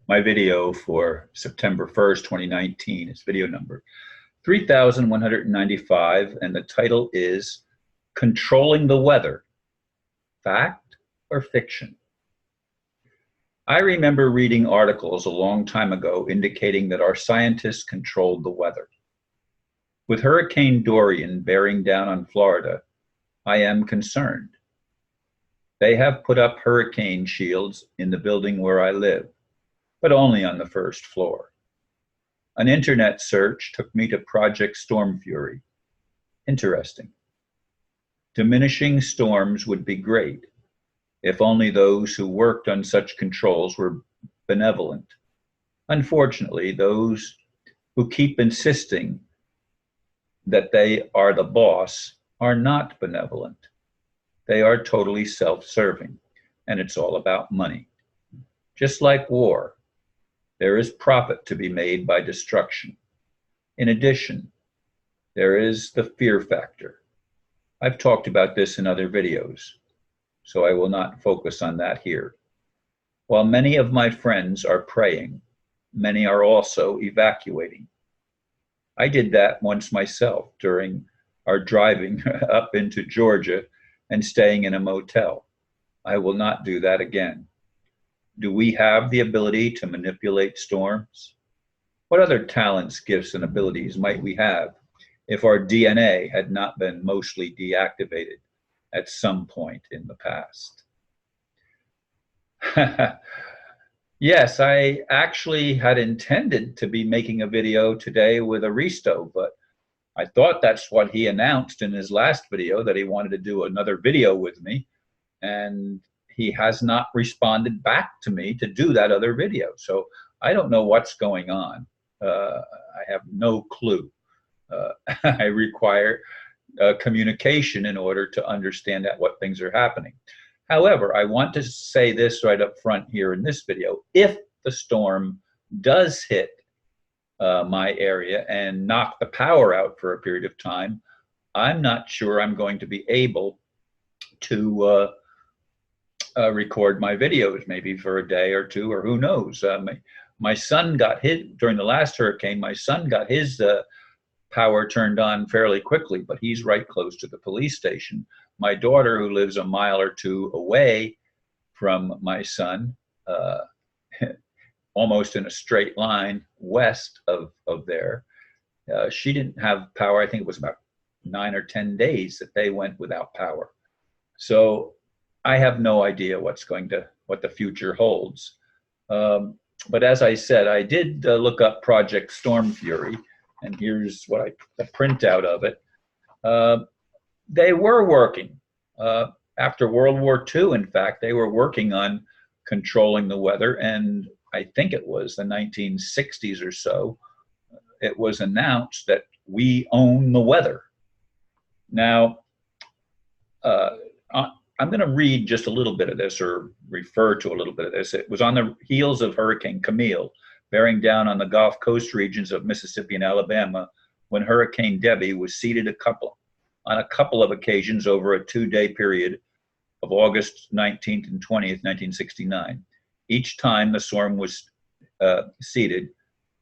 my video for September 1st, 2019. It's video number 3195, and the title is Controlling the Weather, Fact or Fiction? I remember reading articles a long time ago indicating that our scientists controlled the weather. With Hurricane Dorian bearing down on Florida, I am concerned. They have put up hurricane shields in the building where I live, but only on the first floor. An internet search took me to Project Storm Fury. Interesting. Diminishing storms would be great if only those who worked on such controls were benevolent. Unfortunately, those who keep insisting that they are the boss are not benevolent. They are totally self-serving, and it's all about money. Just like war, there is profit to be made by destruction. In addition, there is the fear factor. I've talked about this in other videos, so I will not focus on that here. While many of my friends are praying, many are also evacuating. I did that once myself during our driving up into Georgia and staying in a motel. I will not do that again. Do we have the ability to manipulate storms? What other talents, gifts, and abilities might we have if our DNA had not been mostly deactivated at some point in the past? Yes, I actually had intended to be making a video today with Aristo, but I thought that's what he announced in his last video, that he wanted to do another video with me, and he has not responded back to me to do that other video. So I don't know what's going on. I have no clue. I require communication in order to understand what things are happening. However, I want to say this right up front here in this video. If the storm does hit my area and knock the power out for a period of time, I'm not sure I'm going to be able to record my videos, maybe for a day or two, or who knows. My son got hit during the last hurricane. My son got his power turned on fairly quickly, but he's right close to the police station. My daughter, who lives a mile or two away from my son, almost in a straight line west of there, she didn't have power. I think it was about 9 or 10 days that they went without power. So I have no idea what the future holds. But as I said, I did look up Project Storm Fury, and here's what the printout of it. They were working. After World War II, in fact, they were working on controlling the weather, and I think it was the 1960s or so, it was announced that we own the weather. Now, I'm going to read just a little bit of this, or refer to a little bit of this. It was on the heels of Hurricane Camille, bearing down on the Gulf Coast regions of Mississippi and Alabama, when Hurricane Debby was seeded on a couple of occasions over a 2-day period of August 19th and 20th, 1969. Each time the storm was seeded,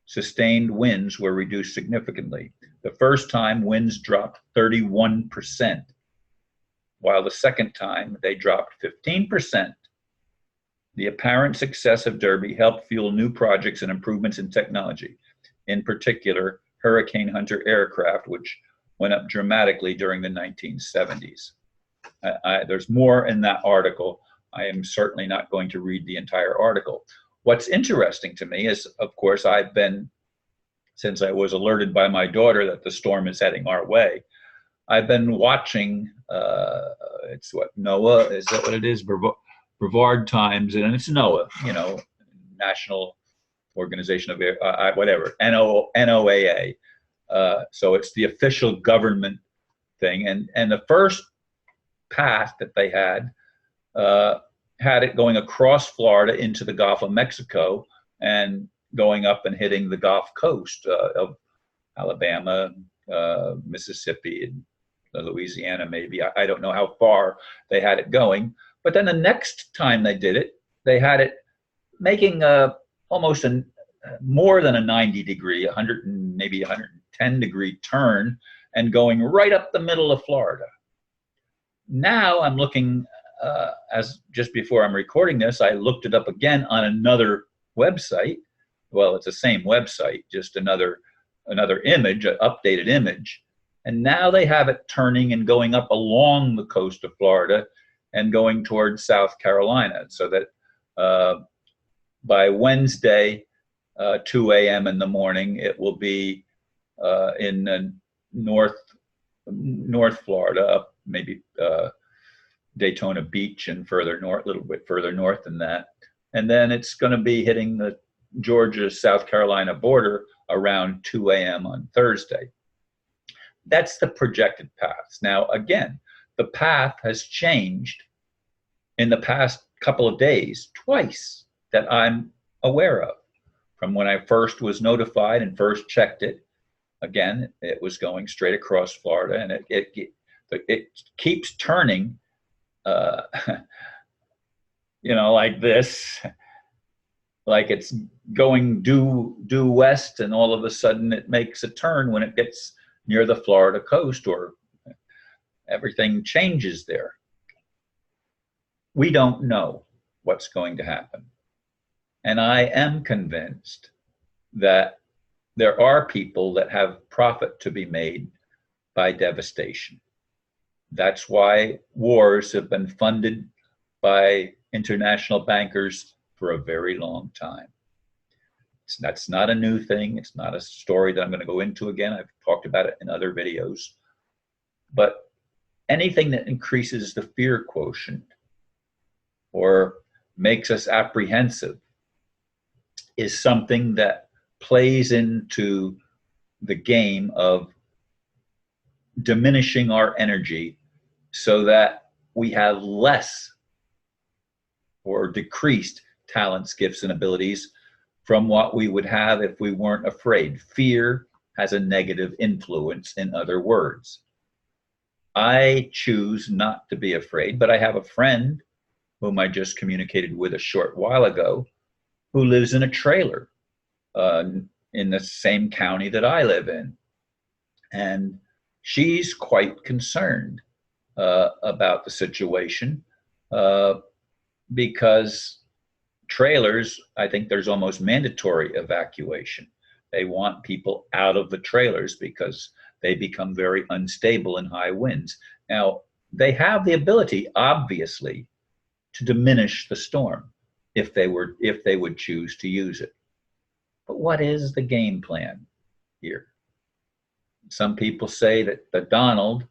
sustained winds were reduced significantly. The first time, winds dropped 31%, while the second time they dropped 15%. The apparent success of Derby helped fuel new projects and improvements in technology, in particular Hurricane Hunter aircraft, which went up dramatically during the 1970s. There's more in that article. I am certainly not going to read the entire article. What's interesting to me is, of course, since I was alerted by my daughter that the storm is heading our way, I've been watching, it's what, NOAA, is that what it is? Brevard Times, and it's NOAA, National Organization of Air, whatever, NOAA. So it's the official government thing. And the first path that they had it going across Florida into the Gulf of Mexico and going up and hitting the Gulf Coast of Alabama, Mississippi, and Louisiana, maybe. I don't know how far they had it going. But then the next time they did it, they had it making almost more than a 90 degree, 100 and maybe 110 degree turn, and going right up the middle of Florida. Now I'm looking, as just before I'm recording this, I looked it up again on another website. Well, it's the same website, just another image, an updated image. And now they have it turning and going up along the coast of Florida and going towards South Carolina, so that by Wednesday, 2 a.m. in the morning, it will be in North Florida, up maybe Daytona Beach and further north, a little bit further north than that. And then it's going to be hitting the Georgia-South Carolina border around 2 a.m. on Thursday. That's the projected paths. Now, again, the path has changed in the past couple of days, twice, that I'm aware of. From when I first was notified and first checked it, again, it was going straight across Florida, and it keeps turning, like this, like it's going due west, and all of a sudden it makes a turn when it gets near the Florida coast, or everything changes there. We don't know what's going to happen. And I am convinced that there are people that have profit to be made by devastation. That's why wars have been funded by international bankers for a very long time. That's not a new thing. It's not a story that I'm going to go into again. I've talked about it in other videos. But anything that increases the fear quotient or makes us apprehensive is something that plays into the game of diminishing our energy so that we have less or decreased talents, gifts, and abilities from what we would have if we weren't afraid. Fear has a negative influence, in other words. I choose not to be afraid, but I have a friend whom I just communicated with a short while ago who lives in a trailer in the same county that I live in. And she's quite concerned about the situation because trailers, I think there's almost mandatory evacuation. They want people out of the trailers because they become very unstable in high winds. Now, they have the ability, obviously, to diminish the storm if they would choose to use it. But what is the game plan here? Some people say that Donald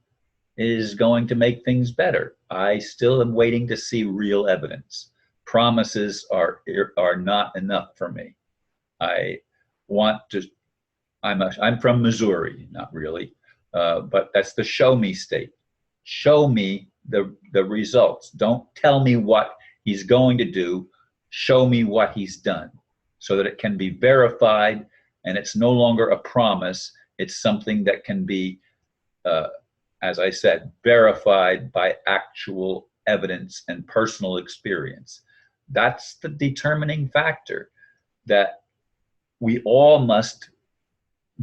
is going to make things better. I still am waiting to see real evidence. Promises are not enough for me. I'm from Missouri, not really, but that's the show me state. Show me the results. Don't tell me what he's going to do. Show me what he's done so that it can be verified and it's no longer a promise. It's something that can be, as I said, verified by actual evidence and personal experience. That's the determining factor that we all must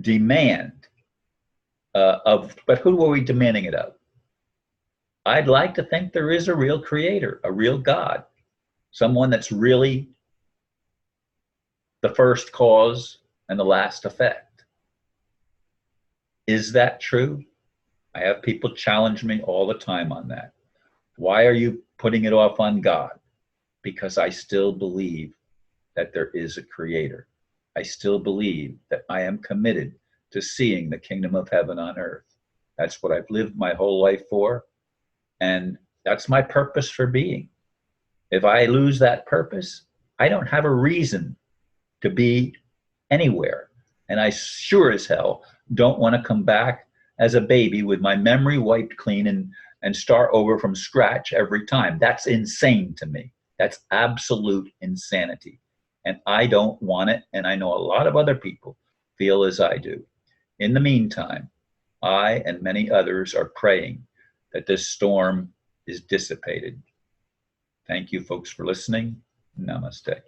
demand of. But who are we demanding it of? I'd like to think there is a real creator, a real God, someone that's really the first cause and the last effect. Is that true? I have people challenge me all the time on that. Why are you putting it off on God? Because I still believe that there is a creator. I still believe that I am committed to seeing the kingdom of heaven on earth. That's what I've lived my whole life for. And that's my purpose for being. If I lose that purpose, I don't have a reason to be anywhere. And I sure as hell don't want to come back as a baby with my memory wiped clean and start over from scratch every time. That's insane to me. That's absolute insanity. And I don't want it. And I know a lot of other people feel as I do. In the meantime, I and many others are praying that this storm is dissipated. Thank you, folks, for listening. Namaste.